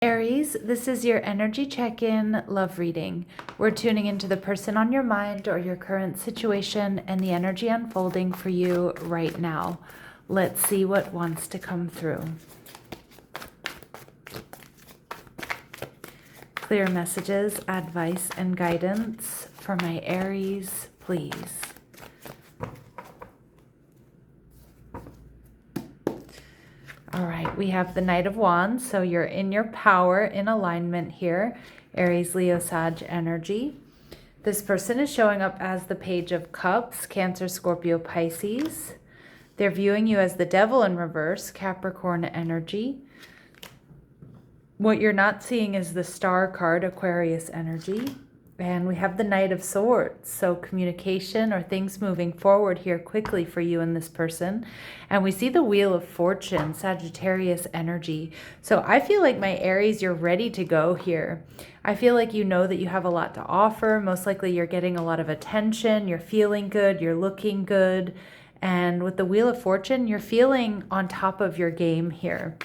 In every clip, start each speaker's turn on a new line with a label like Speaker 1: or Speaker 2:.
Speaker 1: Aries, this is your energy check-in love reading. We're tuning into the person on your mind or your current situation and the energy unfolding for you right now. Let's see what wants to come through. Clear messages, advice, and guidance for my Aries, please. All right, we have the Knight of Wands, so you're in your power, in alignment here. Aries, Leo, Sag energy. This person is showing up as the Page of Cups, Cancer, Scorpio, Pisces. They're viewing you as the Devil in reverse, Capricorn energy. What you're not seeing is the Star card, Aquarius energy. And we have the Knight of Swords, so communication or things moving forward here quickly for you and this person. And we see the Wheel of Fortune, Sagittarius energy. So I feel like my Aries, you're ready to go here. I feel like you know that you have a lot to offer. Most likely you're getting a lot of attention. You're feeling good. You're looking good. And with the Wheel of Fortune, you're feeling on top of your game here.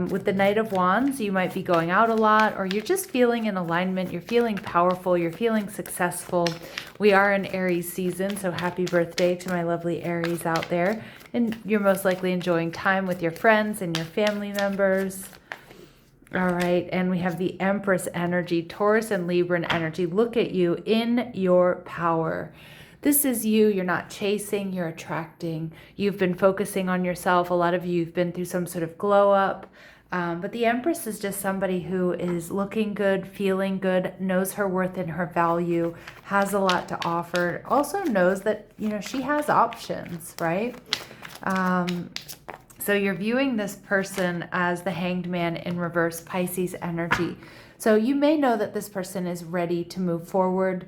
Speaker 1: With the Knight of Wands, you might be going out a lot, or you're just feeling in alignment. You're feeling powerful. You're feeling successful. We are in Aries season, so happy birthday to my lovely Aries out there. And you're most likely enjoying time with your friends and your family members. All right, and we have the Empress energy, Taurus and Libran energy. Look at you in your power. This is you. You're not chasing, you're attracting. You've been focusing on yourself. A lot of you have been through some sort of glow up. But the Empress is just somebody who is looking good, feeling good, knows her worth and her value, has a lot to offer. Also knows that, you know, she has options, right? So you're viewing this person as the Hanged Man in reverse, Pisces energy. So you may know that this person is ready to move forward.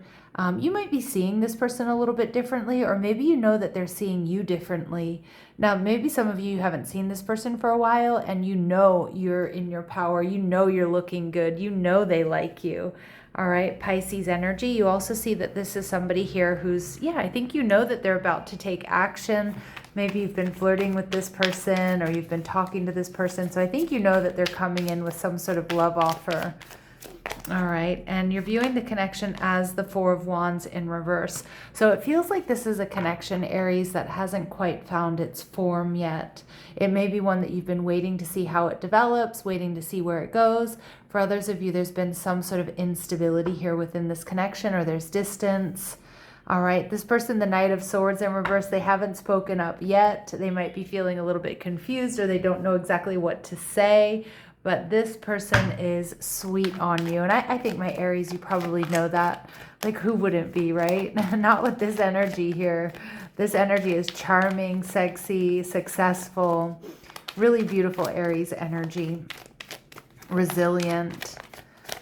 Speaker 1: You might be seeing this person a little bit differently, or maybe you know that they're seeing you differently. Now, maybe some of you haven't seen this person for a while, and you know you're in your power. You know you're looking good. You know they like you. All right, Pisces energy. You also see that this is somebody here who's, I think you know that they're about to take action. Maybe you've been flirting with this person, or you've been talking to this person. So I think you know that they're coming in with some sort of love offer. All right, and you're viewing the connection as the Four of Wands in reverse. So it feels like this is a connection, Aries, that hasn't quite found its form yet. It may be one that you've been waiting to see how it develops, waiting to see where it goes. For others of you, there's been some sort of instability here within this connection, or there's distance. All right, this person, the Knight of Swords in reverse, they haven't spoken up yet. They might be feeling a little bit confused, or they don't know exactly what to say. But this person is sweet on you. And I think my Aries, you probably know that. Like, who wouldn't be, right? Not with this energy here. This energy is charming, sexy, successful, really beautiful Aries energy. Resilient.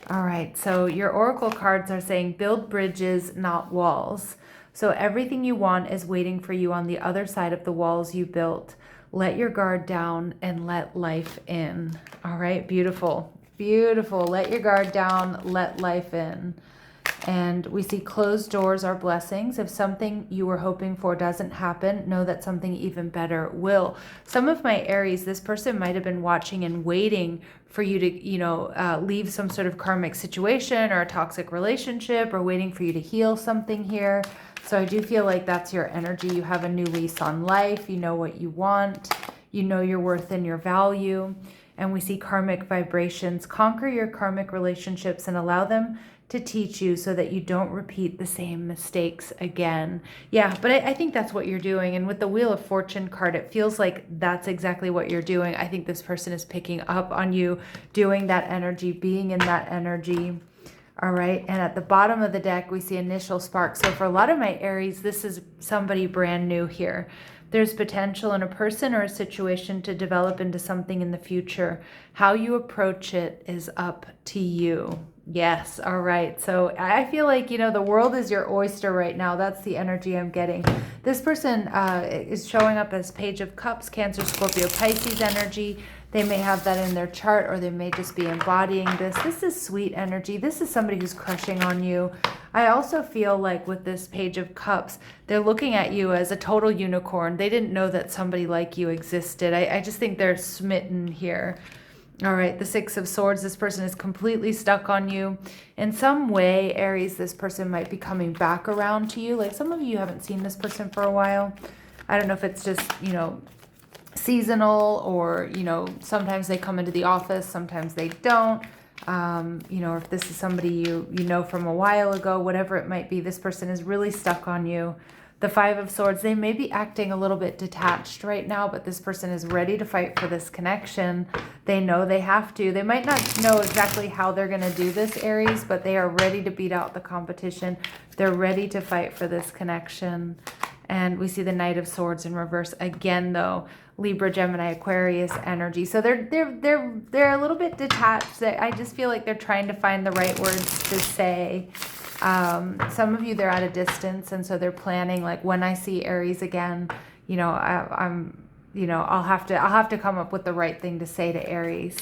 Speaker 1: All right, so your oracle cards are saying build bridges, not walls. So everything you want is waiting for you on the other side of the walls you built. Let your guard down and let life in. All right, beautiful, beautiful. Let your guard down, let life in. And we see closed doors are blessings. If something you were hoping for doesn't happen, know that something even better will. Some of my Aries, this person might have been watching and waiting for you to, leave some sort of karmic situation or a toxic relationship, or waiting for you to heal something here. So I do feel like that's your energy. You have a new lease on life. You know what you want. You know your worth and your value. And we see karmic vibrations. Conquer your karmic relationships and allow them to teach you so that you don't repeat the same mistakes again. Yeah, but I think that's what you're doing. And with the Wheel of Fortune card, it feels like that's exactly what you're doing. I think this person is picking up on you doing that energy, being in that energy. All right, and at the bottom of the deck, we see initial spark. So for a lot of my Aries, this is somebody brand new here. There's potential in a person or a situation to develop into something in the future. How you approach it is up to you. Yes, all right. So I feel like, the world is your oyster right now. That's the energy I'm getting. This person is showing up as Page of Cups, Cancer, Scorpio, Pisces energy. They may have that in their chart, or they may just be embodying this. This is sweet energy. This is somebody who's crushing on you. I also feel like with this Page of Cups, they're looking at you as a total unicorn. They didn't know that somebody like you existed. I just think they're smitten here. All right, the Six of Swords, this person is completely stuck on you. In some way, Aries, this person might be coming back around to you. Like some of you haven't seen this person for a while. I don't know if it's just, seasonal, or, sometimes they come into the office, sometimes they don't. Or if this is somebody you know from a while ago, whatever it might be, this person is really stuck on you. The Five of Swords, they may be acting a little bit detached right now, but this person is ready to fight for this connection. They know they have to. They might not know exactly how they're going to do this, Aries, but they are ready to beat out the competition. They're ready to fight for this connection. And we see the Knight of Swords in reverse again, though. Libra, Gemini, Aquarius energy. So they're a little bit detached. I just feel like they're trying to find the right words to say. Some of you, they're at a distance, and so they're planning, like, when I see Aries again, I'll have to come up with the right thing to say to Aries.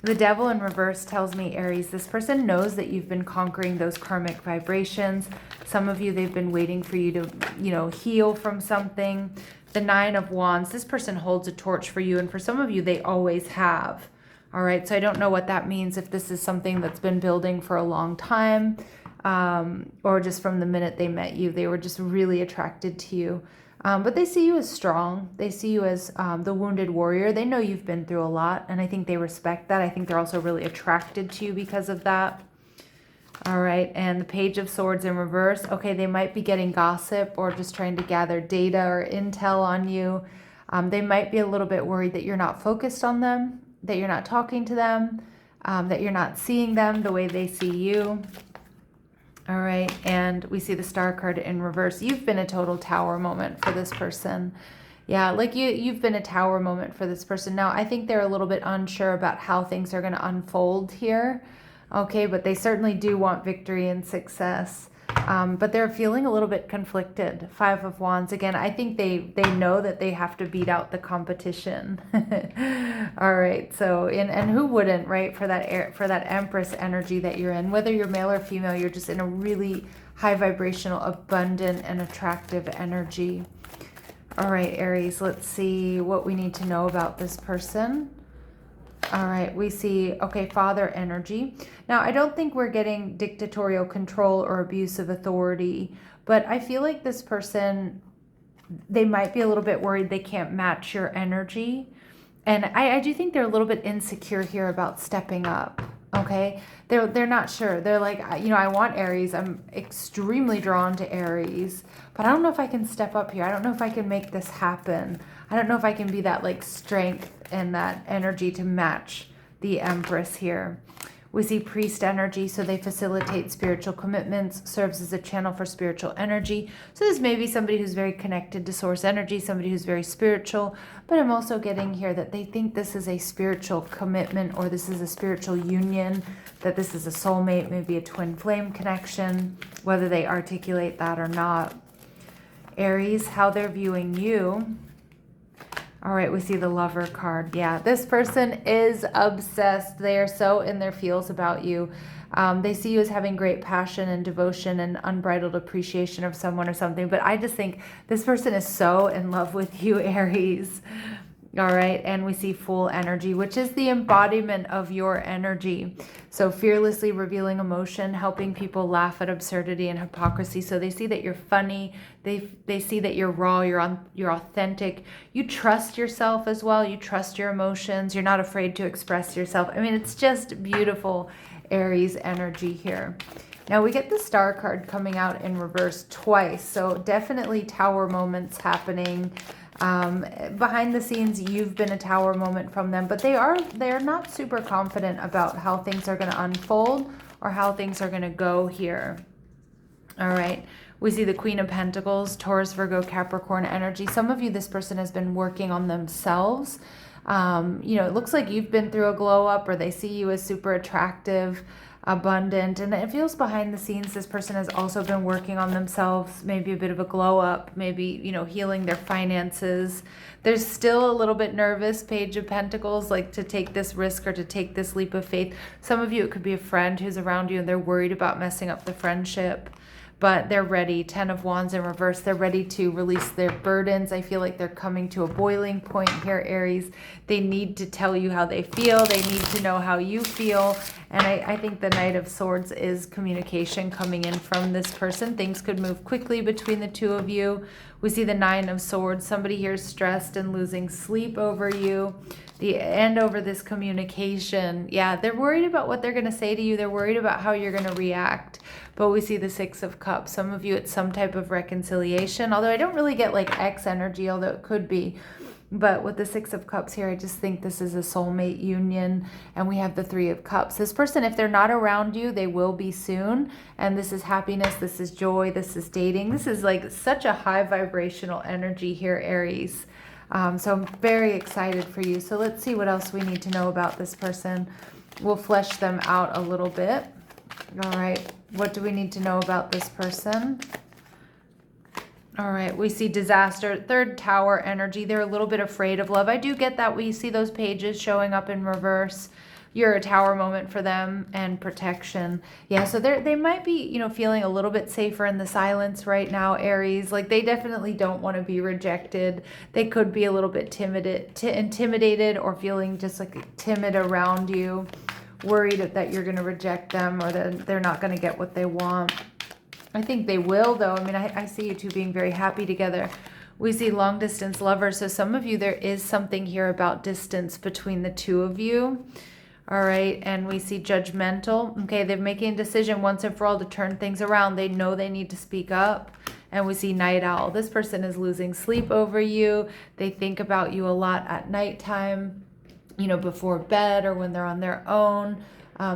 Speaker 1: The Devil in reverse tells me, Aries, this person knows that you've been conquering those karmic vibrations. Some of you, they've been waiting for you to, heal from something. The Nine of Wands, this person holds a torch for you, and for some of you, they always have. All right, so I don't know what that means, if this is something that's been building for a long time, or just from the minute they met you, they were just really attracted to you. But they see you as strong. They see you as the wounded warrior. They know you've been through a lot, and I think they respect that. I think they're also really attracted to you because of that. All right, and the Page of Swords in reverse. Okay, they might be getting gossip or just trying to gather data or intel on you. They might be a little bit worried that you're not focused on them, that you're not talking to them, that you're not seeing them the way they see you. All right, and we see the Star card in reverse. You've been a total tower moment for this person. Yeah, like you've been a tower moment for this person. Now, I think they're a little bit unsure about how things are going to unfold here. Okay, but they certainly do want victory and success. But they're feeling a little bit conflicted. Five of Wands. Again, I think they know that they have to beat out the competition. All right, so and who wouldn't, right? For that Empress energy that you're in, whether you're male or female, you're just in a really high vibrational, abundant, and attractive energy. All right, Aries, let's see what we need to know about this person. All right, we see, okay, father energy. Now, I don't think we're getting dictatorial control or abuse of authority, but I feel like this person, they might be a little bit worried they can't match your energy. And I do think they're a little bit insecure here about stepping up, okay? They're not sure. They're like, I want Aries. I'm extremely drawn to Aries, but I don't know if I can step up here. I don't know if I can make this happen. I don't know if I can be that, like, strength and that energy to match the Empress here. We see priest energy, so they facilitate spiritual commitments, serves as a channel for spiritual energy. So this may be somebody who's very connected to source energy, somebody who's very spiritual, but I'm also getting here that they think this is a spiritual commitment, or this is a spiritual union, that this is a soulmate, maybe a twin flame connection, whether they articulate that or not. Aries, how they're viewing you. All right, we see the Lover card. Yeah, this person is obsessed. They are so in their feels about you. They see you as having great passion and devotion and unbridled appreciation of someone or something. But I just think this person is so in love with you, Aries. All right, and we see Fool energy, which is the embodiment of your energy. So fearlessly revealing emotion, helping people laugh at absurdity and hypocrisy. So they see that you're funny. They see that you're raw, you're authentic. You trust yourself as well. You trust your emotions. You're not afraid to express yourself. I mean, it's just beautiful Aries energy here. Now we get the Star card coming out in reverse twice. So definitely tower moments happening. Behind the scenes, you've been a tower moment from them, but they're not super confident about how things are going to unfold or how things are going to go here. All right. We see the Queen of Pentacles, Taurus, Virgo, Capricorn energy. Some of you, this person has been working on themselves. It looks like you've been through a glow up, or they see you as super attractive, abundant, and it feels behind the scenes this person has also been working on themselves, maybe a bit of a glow up, maybe healing their finances. There's still a little bit nervous, Page of Pentacles, like to take this risk or to take this leap of faith. Some of you, it could be a friend who's around you and they're worried about messing up the friendship. but they're ready. 10 of Wands in reverse. They're ready to release their burdens. I feel like they're coming to a boiling point here, Aries. They need to tell you how they feel. They need to know how you feel. And I think the Knight of Swords is communication coming in from this person. Things could move quickly between the two of you. We see the Nine of Swords. Somebody here is stressed and losing sleep over you. The end over this communication. Yeah, they're worried about what they're going to say to you. They're worried about how you're going to react. But we see the Six of Cups. Some of you, it's some type of reconciliation. Although I don't really get like X energy, although it could be. But with the Six of Cups here, I just think this is a soulmate union. And we have the Three of Cups. This person, if they're not around you, they will be soon. And this is happiness. This is joy. This is dating. This is like such a high vibrational energy here, Aries. So I'm very excited for you. So let's see what else we need to know about this person. We'll flesh them out a little bit. All right. What do we need to know about this person? All right. We see disaster, third tower energy. They're a little bit afraid of love. I do get that. We see those pages showing up in reverse. You're a tower moment for them, and protection. Yeah, so they might be, you know, feeling a little bit safer in the silence right now, Aries. Like they definitely don't want to be rejected. They could be a little bit intimidated or feeling just like timid around you, worried that you're going to reject them or that they're not going to get what they want. I think they will, though. I mean, I see you two being very happy together. We see long distance lovers. So some of you, there is something here about distance between the two of you. All right, and we see judgmental. Okay, they're making a decision once and for all to turn things around. They know they need to speak up. And we see night owl. This person is losing sleep over you. They think about you a lot at nighttime, you know, before bed or when they're on their own.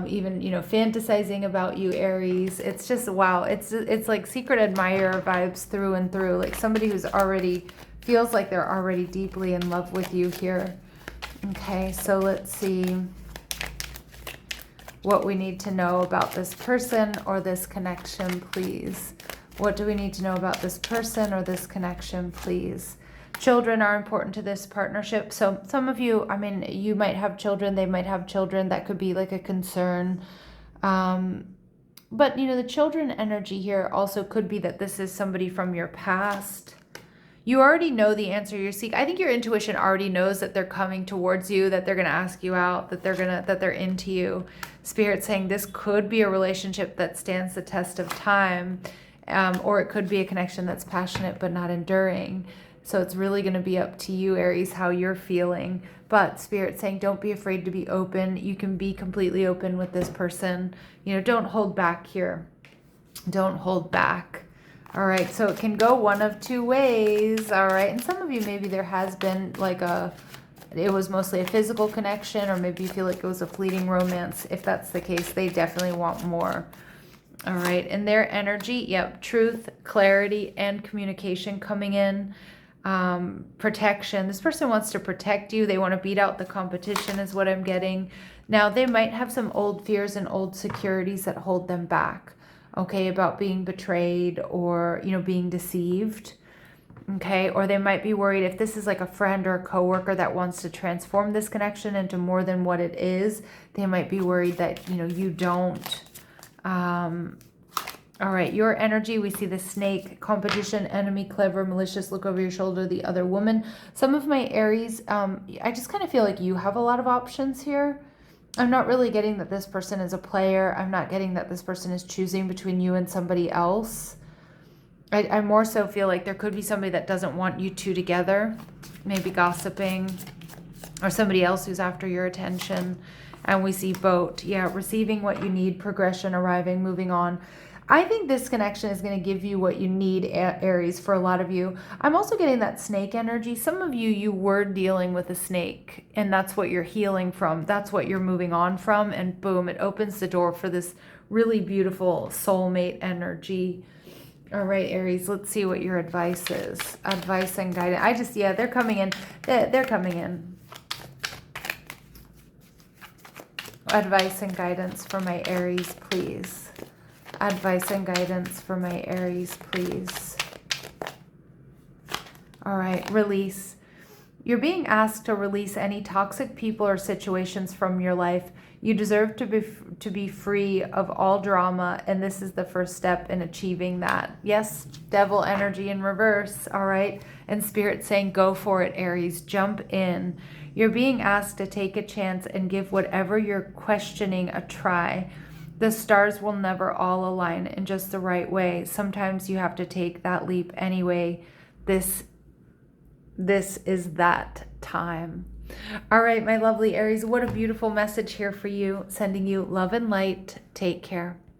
Speaker 1: Even, you know, fantasizing about you, Aries. It's just, wow. It's like secret admirer vibes through and through. Like somebody who's already, feels like they're already deeply in love with you here. Okay, so let's see what we need to know about this person or this connection, please. What do we need to know about this person or this connection, please? Children are important to this partnership. So some of you, I mean, you might have children, they might have children. That could be like a concern. But, you know, the children energy here also could be that this is somebody from your past. You already know the answer you're seeking. I think your intuition already knows that they're coming towards you, that they're going to ask you out, that they're into you. Spirit saying this could be a relationship that stands the test of time, or it could be a connection that's passionate but not enduring. So it's really going to be up to you, Aries, how you're feeling. But Spirit saying don't be afraid to be open. You can be completely open with this person. You know, don't hold back here. Don't hold back. All right, so it can go one of two ways. All right, and some of you, maybe there has been like it was mostly a physical connection, or maybe you feel like it was a fleeting romance. If that's the case, they definitely want more. All right, and their energy, yep, truth, clarity, and communication coming in. Protection. This person wants to protect you. They want to beat out the competition is what I'm getting. Now, they might have some old fears and old securities that hold them back. Okay, about being betrayed or, you know, being deceived. Okay, or they might be worried if this is like a friend or a coworker that wants to transform this connection into more than what it is. They might be worried that, you know, you don't. All right, your energy, we see the snake, competition, enemy, clever, malicious, look over your shoulder, the other woman. Some of my Aries, I just kind of feel like you have a lot of options here. I'm not really getting that this person is a player. I'm not getting that this person is choosing between you and somebody else. I more so feel like there could be somebody that doesn't want you two together, maybe gossiping, or somebody else who's after your attention. And we see boat. Yeah, receiving what you need, progression, arriving, moving on. I think this connection is going to give you what you need, Aries, for a lot of you. I'm also getting that snake energy. Some of you, you were dealing with a snake, and that's what you're healing from. That's what you're moving on from, and boom, it opens the door for this really beautiful soulmate energy. All right, Aries, let's see what your advice is. Advice and guidance. Yeah, they're coming in. They're coming in. Advice and guidance for my Aries, please. Advice and guidance for my Aries, please. All right, release. You're being asked to release any toxic people or situations from your life. You deserve to be free of all drama, and this is the first step in achieving that. Yes, devil energy in reverse, all right? And Spirit saying, go for it, Aries. Jump in. You're being asked to take a chance and give whatever you're questioning a try. The stars will never all align in just the right way. Sometimes you have to take that leap anyway. This is that time. All right, my lovely Aries, what a beautiful message here for you. Sending you love and light. Take care.